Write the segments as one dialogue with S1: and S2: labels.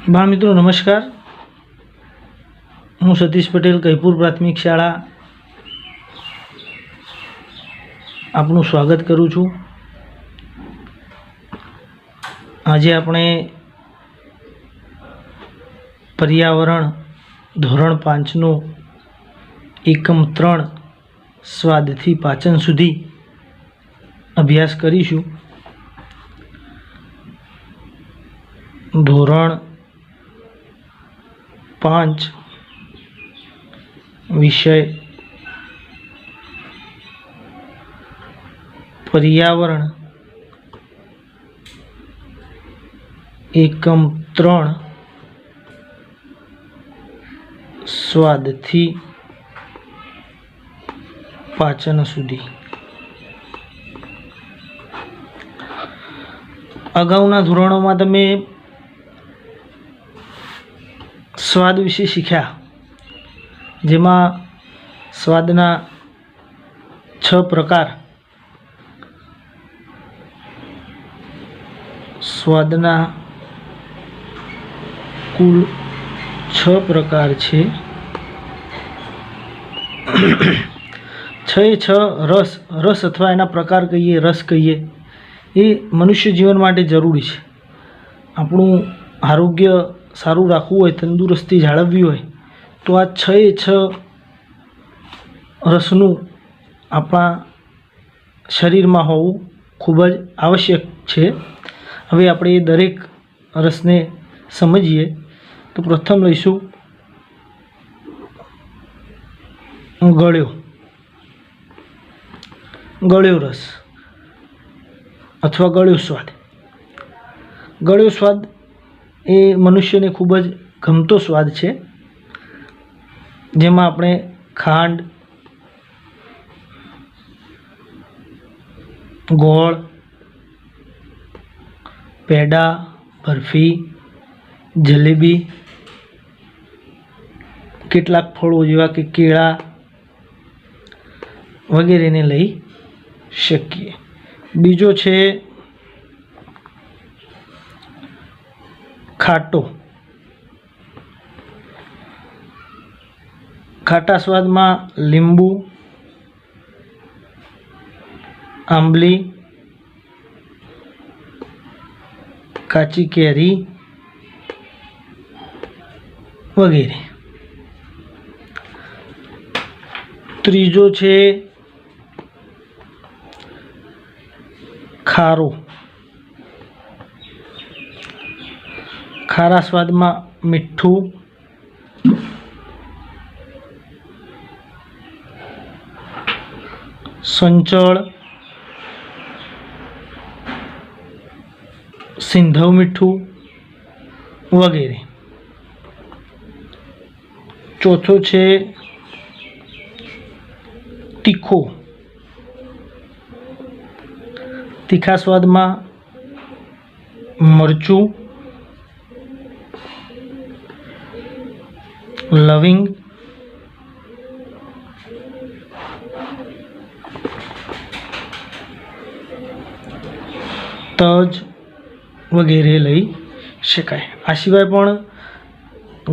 S1: बाळ मित्रों नमस्कार। हूँ सतीश पटेल कैपुर प्राथमिक शाळा आपનું स्वागत करूँ छूँ। आज આપણે पर्यावरण ધોરણ 5 એકમ 3 સ્વાદથી પાચન સુધી અભ્યાસ કરીશું। ધોરણ 5 વિષય पर्यावरण એકમ 3 સ્વાદથી પાચન સુધી। અગાઉના ધોરણોમાં તમે સ્વાદ વિશે શીખ્યા, જેમાં સ્વાદના 6 પ્રકાર, સ્વાદના કુલ 6 પ્રકાર છે। 6 રસ અથવા એના પ્રકાર કહીએ, રસ કહીએ, એ મનુષ્ય જીવન માટે જરૂરી છે। આપણું આરોગ્ય સારું રાખવું હોય, તંદુરસ્તી જાળવવી હોય તો આ 6 રસનું આપણા શરીરમાં હોવું ખૂબ જ આવશ્યક છે। હવે આપણે એ દરેક રસને સમજીએ। તો પ્રથમ લઈશું ગળ્યો રસ અથવા ગળ્યો સ્વાદ। ગળ્યો સ્વાદ એ મનુષ્યને ખૂબ જ ગમતો સ્વાદ છે, જેમાં આપણે ખાંડ, ગોળ, પેડા, બરફી, જલેબી, કેટલાક ફળો જેવા કે કેળા વગેરેને લઈ શકીએ। બીજો છે ખાટા સ્વાદમાં લીંબુ, આંબલી, કાચી કેરી વગેરે। ત્રીજો છે ખારા સ્વાદમાં મીઠું, સંચળ, સિંધવ મીઠું વગેરે। ચોથો છે તીખા સ્વાદમાં મરચું, લવિંગ, તજ વગેરે લઈ શકાય। આ સિવાય પણ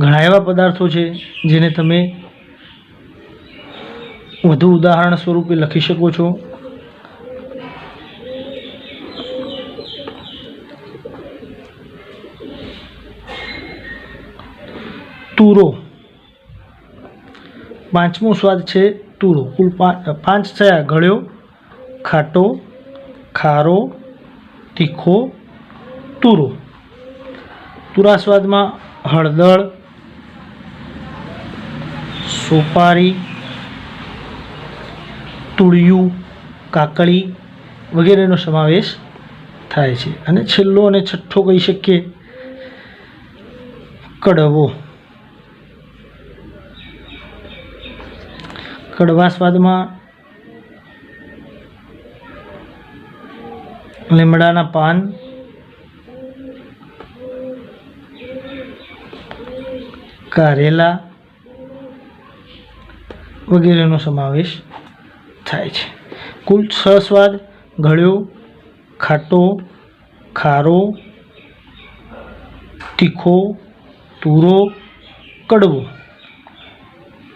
S1: ઘણા એવા પદાર્થો છે જેને તમે વધુ ઉદાહરણ સ્વરૂપે લખી શકો છો। તુરો, 5મો સ્વાદ છે તુરો। કુલ 5 થયા: ગળ્યો, ખાટો, ખારો, તીખો, તુરો। તુરા સ્વાદમાં હળદર, સોપારી, તુળિયું, કાકડી વગેરેનો સમાવેશ થાય છે। અને છેલ્લો અને છઠ્ઠો કહી શકીએ કડવો। કડવા સ્વાદમાં લીમડાના પાન, કારેલા વગેરેનો સમાવેશ થાય છે। કુલ 6 સ્વાદ: ગળ્યો, ખાટો, ખારો, तीखो, તુરો, કડવો,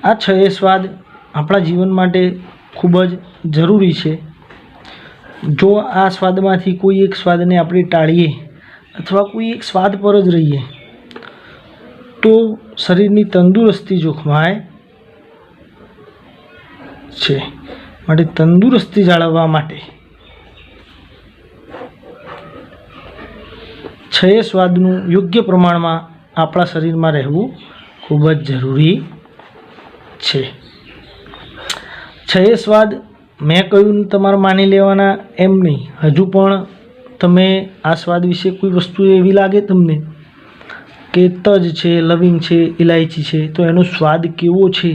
S1: આ 6 સ્વાદ આપણા જીવન માટે ખૂબ જ જરૂરી છે. જો આ સ્વાદમાંથી કોઈ એક સ્વાદને આપણે ટાળીએ અથવા કોઈ એક સ્વાદ પર જ રહીએ તો શરીરની તંદુરસ્તી જોખમાય છે. માટે તંદુરસ્તી જાળવવા માટે 6 સ્વાદનું યોગ્ય પ્રમાણમાં આપણા શરીરમાં રહેવું ખૂબ જ જરૂરી છે. 6 સ્વાદ મેં કહ્યું તમારે માની લેવાના એમ નહીં. હજુ પણ તમે આ સ્વાદ વિશે કોઈ વસ્તુ એવી લાગે તમને કે તજ છે, લવિંગ છે, ઇલાયચી છે, તો એનો સ્વાદ કેવો છે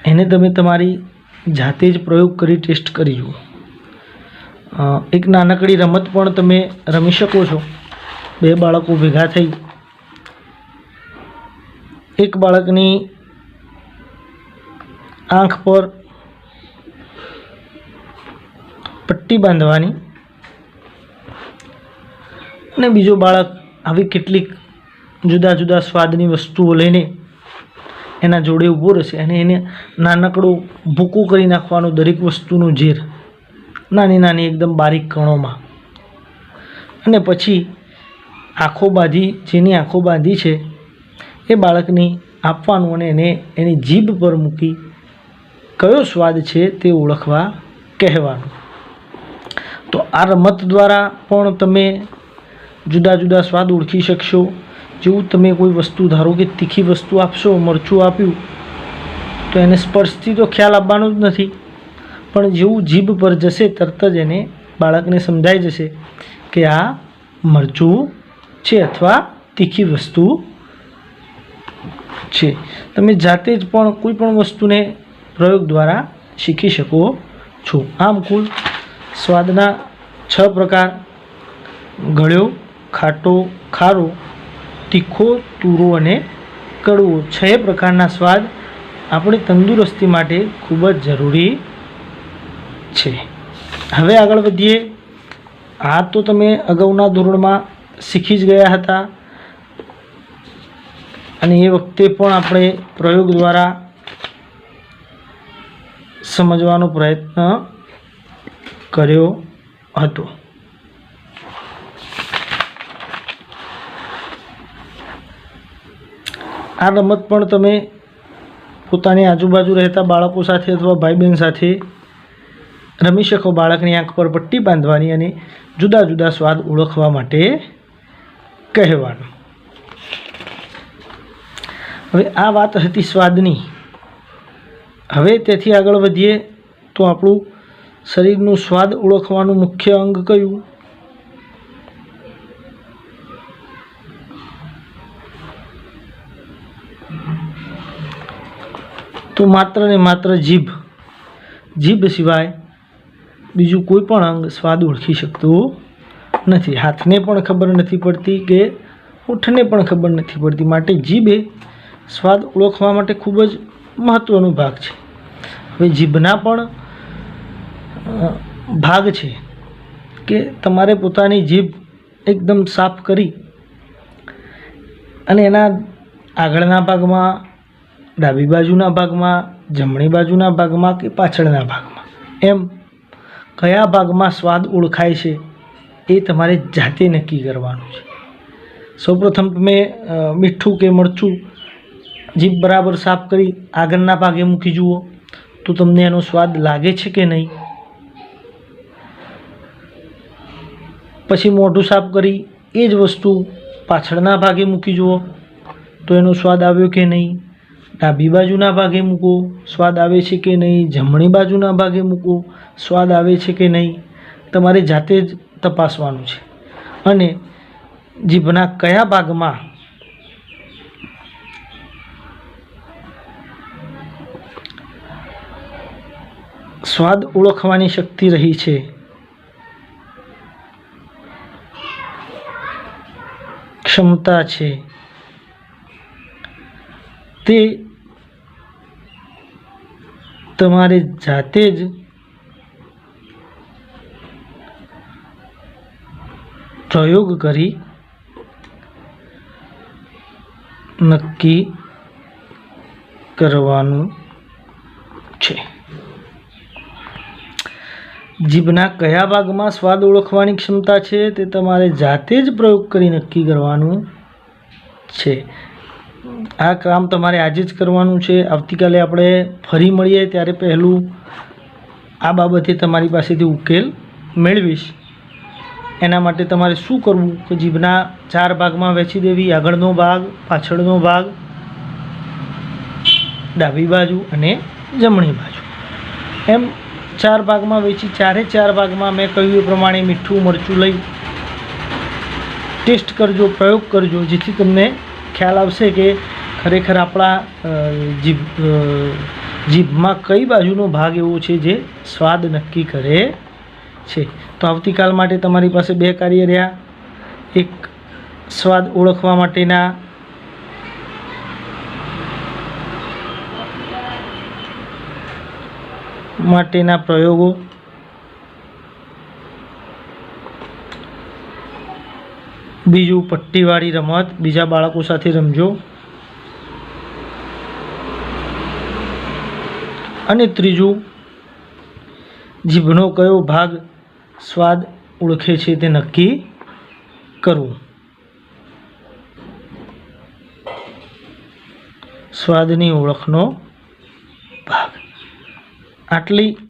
S1: એને તમે તમારી જાતે જ પ્રયોગ કરી ટેસ્ટ કરી જુઓ. એક નાનકડી રમત પણ તમે રમી શકો છો. 2 બાળકો ભેગા થઈ એક બાળકની આંખ પર પટ્ટી બાંધવાની અને બીજો બાળક આવી કેટલીક જુદા જુદા સ્વાદની વસ્તુઓ લઈને એના જોડે ઊભો રહેશે અને એને નાનકડું ભૂકું કરી નાખવાનું દરેક વસ્તુનું ઝેર નાની નાની એકદમ બારીક કણોમાં. અને પછી જેની આંખો બાંધી છે એ બાળકની આપવાનું અને એને એની જીભ પર મૂકી કયો સ્વાદ છે તે ઓળખવા કહેવાનું. તો આ રમત દ્વારા પણ તમે જુદા જુદા સ્વાદ ઓળખી શકશો. જેવું તમે કોઈ વસ્તુ ધારો કે તીખી વસ્તુ આપશો, મરચું આપ્યું તો એને સ્પર્શથી તો ખ્યાલ આવવાનો જ નથી, પણ જેવું જીભ પર જશે તરત જ એને બાળકને સમજાઈ જશે કે આ મરચું છે અથવા તીખી વસ્તુ છે. તમે જાતે જ પણ કોઈ પણ વસ્તુને પ્રયોગ દ્વારા શીખી શકો છો. આમ કુલ સ્વાદના 6 પ્રકાર: ગળ્યો, ખાટો, ખારો, તીખો, તુરો અને કડવો. 6 પ્રકારના સ્વાદ આપણી તંદુરસ્તી માટે ખૂબ જ જરૂરી છે. હવે આગળ વધીએ. આ તો તમે અગાઉના ધોરણમાં શીખી જ ગયા હતા અને એ વખતે પણ આપણે પ્રયોગ દ્વારા સમજવાનો પ્રયત્ન કર્યો હતો. આ રમત પણ તમે પોતાની આજુબાજુ રહેતા બાળકો સાથે અથવા ભાઈ બહેન સાથે રમી શકો. બાળકની આંખ પર પટ્ટી બાંધવાની અને જુદા જુદા સ્વાદ ઓળખવા માટે કહેવાનું. હવે આ વાત હતી સ્વાદની. હવે તેથી આગળ વધીએ તો આપણું શરીરનું સ્વાદ ઓળખવાનું મુખ્ય અંગ કયું? તો માત્ર ને માત્ર જીભ. જીભ સિવાય બીજું કોઈ પણ અંગ સ્વાદ ઓળખી શકતું નથી. હાથને પણ ખબર નથી પડતી કે હોઠને પણ ખબર નથી પડતી. માટે જીભ એ સ્વાદ ઓળખવા માટે ખૂબ જ મહત્ત્વનો ભાગ છે. હવે જીભના પણ ભાગ છે કે તમારે પોતાની જીભ એકદમ સાફ કરી અને એના આગળના ભાગમાં, ડાબી બાજુના ભાગમાં, જમણી બાજુના ભાગમાં કે પાછળના ભાગમાં એમ કયા ભાગમાં સ્વાદ ઓળખાય છે એ તમારે જાતે નક્કી કરવાનું છે. સૌપ્રથમ તમે મીઠું કે મરચું જીભ બરાબર સાફ કરી આગળના ભાગે મૂકી જુઓ તો તમને એનો સ્વાદ લાગે છે કે નહીં. પછી મોઢું સાફ કરી એ જ વસ્તુ પાછળના ભાગે મૂકી જુઓ તો એનો સ્વાદ આવ્યો કે નહીં. ડાબી બાજુના ભાગે મૂકો, સ્વાદ આવે છે કે નહીં. જમણી બાજુના ભાગે મૂકો, સ્વાદ આવે છે કે નહીં. તમારે જાતે જ તપાસવાનું છે. અને જીભના કયા ભાગમાં સ્વાદ ઓળખવાની શક્તિ રહી છે, ક્ષમતા છે, તે તમારે જાતે જ પ્રયોગ કરી નક્કી કરવાનું છે। જીભના કયા ભાગમાં સ્વાદ ઓળખવાની ક્ષમતા છે તે તમારે જાતે જ પ્રયોગ કરી નક્કી કરવાનું છે। આ કામ તમારે આજે જ કરવાનું છે। આવતીકાલે આપણે ફરી મળીએ ત્યારે પહેલું આ બાબતે તમારી પાસેથી ઉકેલ મેળવીશ। એના માટે તમારે શું કરવું કે જીભના 4 ભાગમાં વહેંચી દેવી, આગળનો ભાગ, પાછળનો ભાગ, ડાબી બાજુ અને જમણી બાજુ, એમ 4 ભાગમાં વહેંચી 4 ભાગમાં મેં કહ્યું એ પ્રમાણે મીઠું મરચું લઈ ટેસ્ટ કરજો, પ્રયોગ કરજો, જેથી તમને ખ્યાલ આવશે કે ખરેખર આપણા જીભમાં કઈ બાજુનો ભાગ એવો છે જે સ્વાદ નક્કી કરે છે। તો આવતીકાલ માટે તમારી પાસે 2 કાર્ય રહ્યા। એક સ્વાદ ઓળખવા માટેના પ્રયોગો, બીજું પટ્ટીવાળી રમત બીજા બાળકો સાથે રમજો, અને ત્રીજું જીભનો કયો ભાગ સ્વાદ ઓળખે છે તે નક્કી કરવું। સ્વાદની ઓળખનો ભાગ। આટલી